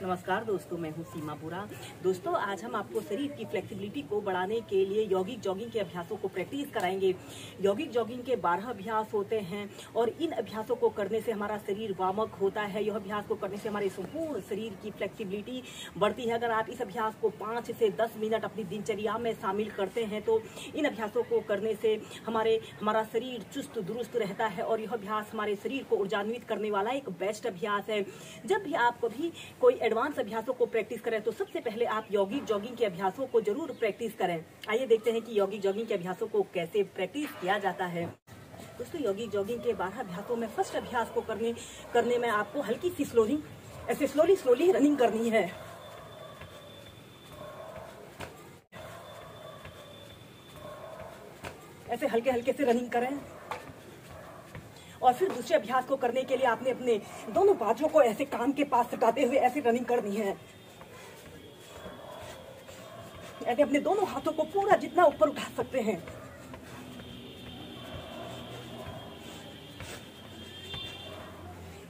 नमस्कार दोस्तों, मैं हूं सीमा बुरा। दोस्तों, आज हम आपको शरीर की फ्लेक्सिबिलिटी को बढ़ाने के लिए यौगिक जॉगिंग के अभ्यासों को प्रैक्टिस कराएंगे। यौगिक जॉगिंग के 12 अभ्यास होते हैं और इन अभ्यासों को करने से हमारा शरीर वार्मअप होता है। यह अभ्यास को करने से हमारे संपूर्ण शरीर की फ्लेक्सिबिलिटी बढ़ती है। अगर आप इस अभ्यास को 5 से 10 मिनट अपनी दिनचर्या में शामिल करते हैं तो इन अभ्यासों को करने से हमारा शरीर चुस्त दुरुस्त रहता है और यह अभ्यास हमारे शरीर को ऊर्जान्वित करने वाला एक बेस्ट अभ्यास है। जब भी आप कभी कोई एडवांस अभ्यासों को प्रैक्टिस करें तो सबसे पहले आप यौगिक जॉगिंग के अभ्यासों को जरूर प्रैक्टिस करें। आइए देखते हैं कि यौगिक जॉगिंग के अभ्यासों को कैसे प्रैक्टिस किया जाता है। दोस्तों, यौगिक जॉगिंग के 12 अभ्यासों में फर्स्ट अभ्यास को करने में आपको हल्की सी स्लोली ऐसे स्लोली रनिंग करनी है। ऐसे हल्के हल्के से रनिंग करें और फिर दूसरे अभ्यास को करने के लिए आपने अपने दोनों बाजुओं को ऐसे कान के पास सटाते हुए ऐसे रनिंग करनी है। ऐसे अपने दोनों हाथों को पूरा जितना ऊपर उठा सकते हैं।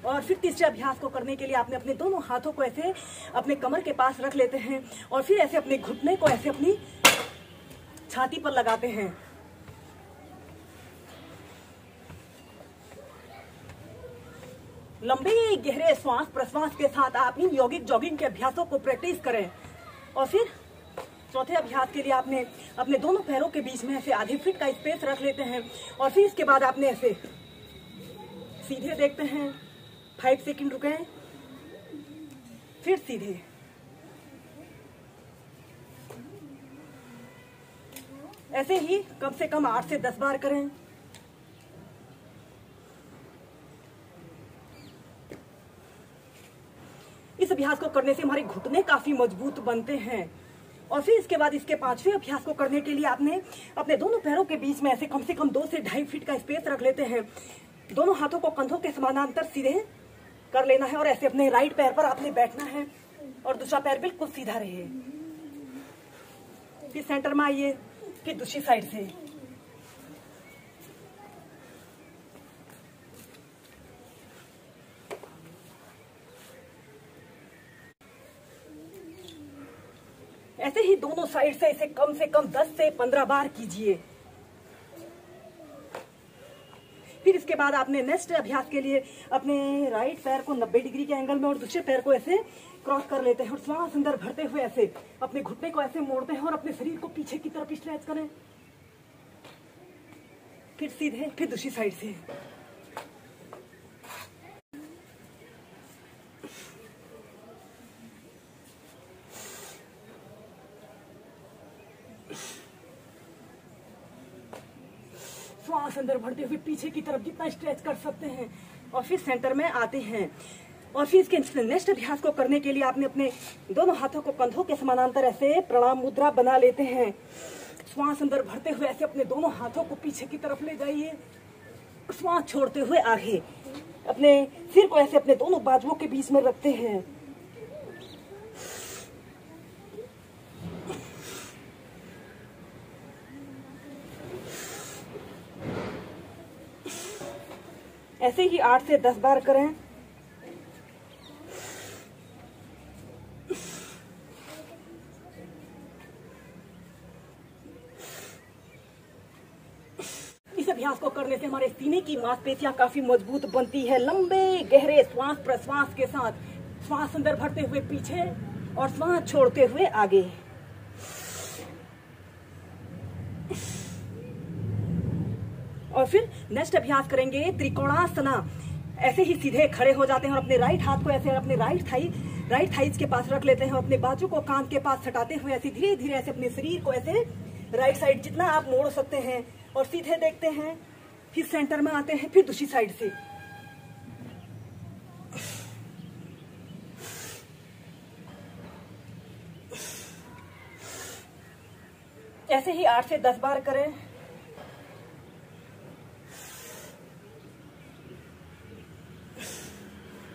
और फिर तीसरे अभ्यास को करने के लिए आपने अपने दोनों हाथों को ऐसे अपने कमर के पास रख लेते हैं और फिर ऐसे अपने घुटने को ऐसे अपनी छाती पर लगाते हैं। लंबे गहरे श्वास प्रश्वास के साथ आप इन यौगिक जॉगिंग के अभ्यासों को प्रैक्टिस करें। और फिर चौथे अभ्यास के लिए आपने अपने दोनों पैरों के बीच में ऐसे आधे फीट का स्पेस रख लेते हैं और फिर इसके बाद आपने ऐसे सीधे देखते हैं, 5 सेकंड रुकें, फिर सीधे, ऐसे ही कम से कम 8 से 10 बार करें। इस अभ्यास को करने से हमारे घुटने काफी मजबूत बनते हैं। और फिर इसके बाद इसके 5वें अभ्यास को करने के लिए आपने अपने दोनों पैरों के बीच में ऐसे कम से कम 2 से 2.5 फीट का स्पेस रख लेते हैं। दोनों हाथों को कंधों के समानांतर सीधे कर लेना है और ऐसे अपने राइट पैर पर आपने बैठना है और दूसरा पैर बिल्कुल सीधा रहे। फिर सेंटर में आइए, फिर दूसरी साइड से। ऐसे ही दोनों साइड से इसे कम से कम 10 से 15 बार कीजिए। फिर इसके बाद आपने नेक्स्ट अभ्यास के लिए अपने राइट पैर को 90 डिग्री के एंगल में और दूसरे पैर को ऐसे क्रॉस कर लेते हैं और श्वास अंदर भरते हुए ऐसे अपने घुटने को ऐसे मोड़ते हैं और अपने शरीर को पीछे की तरफ स्ट्रेच करें। फिर सीधे, फिर दूसरी साइड से। श्वास अंदर भरते हुए पीछे की तरफ जितना स्ट्रेच कर सकते हैं और फिर सेंटर में आते हैं। और फिर इसके नेक्स्ट अभ्यास को करने के लिए आपने अपने दोनों हाथों को कंधों के समानांतर ऐसे प्रणाम मुद्रा बना लेते हैं। श्वास अंदर भरते हुए ऐसे अपने दोनों हाथों को पीछे की तरफ ले जाइए, श्वास छोड़ते हुए आगे। अपने सिर को ऐसे अपने दोनों बाजुओं के बीच में रखते हैं। ऐसे ही 8 से 10 बार करें। इस अभ्यास को करने से हमारे सीने की मांसपेशियां काफी मजबूत बनती है। लंबे गहरे श्वास प्रश्वास के साथ श्वास अंदर भरते हुए पीछे और श्वास छोड़ते हुए आगे। और फिर नेक्स्ट अभ्यास करेंगे त्रिकोणासना। ऐसे ही सीधे खड़े हो जाते हैं और अपने राइट हाथ को ऐसे अपने राइट थाइज के पास रख लेते हैं और अपने बाजू को कान के पास सटाते हुए ऐसे धीरे धीरे ऐसे अपने शरीर को ऐसे राइट साइड जितना आप मोड़ सकते हैं और सीधे देखते हैं। फिर सेंटर में आते हैं, फिर दूसरी साइड से। ऐसे ही 8 से 10 बार करें।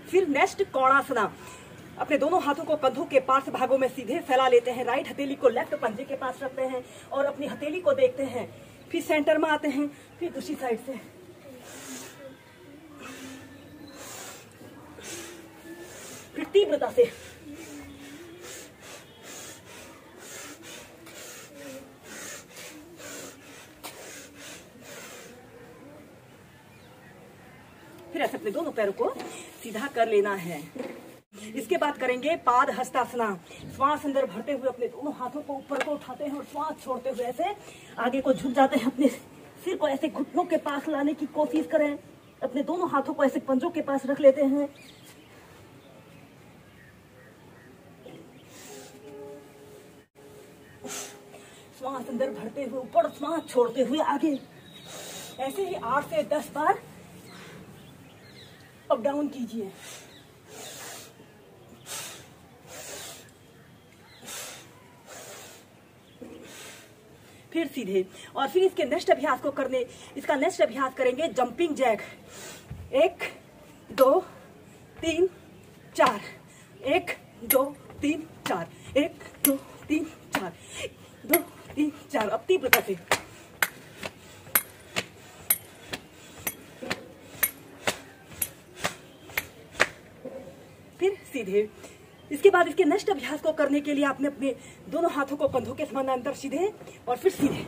फिर नेक्स्ट कोणासना। अपने दोनों हाथों को कंधों के पार्श्व भागों में सीधे फैला लेते हैं। राइट हथेली को लेफ्ट पंजे के पास रखते हैं और अपनी हथेली को देखते हैं। फिर सेंटर में आते हैं, फिर दूसरी साइड से। फिर तीव्रता से। फिर ऐसे अपने दोनों पैरों को सीधा कर लेना है। इसके बाद करेंगे पाद हस्तासना। श्वास अंदर भरते हुए अपने दोनों हाथों को ऊपर को उठाते हैं और श्वास छोड़ते हुए ऐसे आगे को झुक जाते हैं। अपने सिर को ऐसे घुटनों के पास लाने की कोशिश करें। अपने दोनों हाथों को ऐसे पंजों के पास रख लेते हैं। श्वास अंदर भरते हुए ऊपर, श्वास छोड़ते हुए आगे। ऐसे ही 8 से 10 बार अप डाउन कीजिए। फिर सीधे। और फिर इसके नेक्स्ट अभ्यास को करने, इसका नेक्स्ट अभ्यास करेंगे जंपिंग जैक। 1 2 3 4, 1 2 3 4, 1 2 3 4, 2 3 4। अब तीव्रता से। फिर सीधे। इसके बाद इसके नेक्स्ट अभ्यास को करने के लिए आपने अपने दोनों हाथों को कंधों के समानांतर सीधे और फिर सीधे।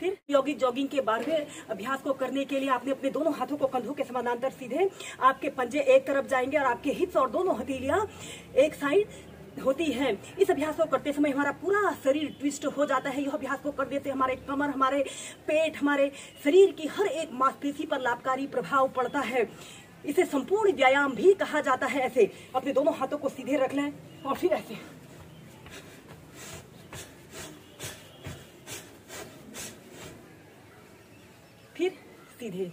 फिर यौगिक जॉगिंग के 12वें अभ्यास को करने के लिए आपने अपने दोनों हाथों को कंधों के समानांतर सीधे, आपके पंजे एक तरफ जाएंगे और आपके हिप्स और दोनों हथेलियां एक साइड होती है। इस अभ्यास को करते समय हमारा पूरा शरीर ट्विस्ट हो जाता है। यह अभ्यास को कर देते हमारे कमर, हमारे पेट, हमारे शरीर की हर एक मांसपेशी पर लाभकारी प्रभाव पड़ता है। इसे संपूर्ण व्यायाम भी कहा जाता है। ऐसे अपने दोनों हाथों को सीधे रख लें और फिर ऐसे। फिर सीधे।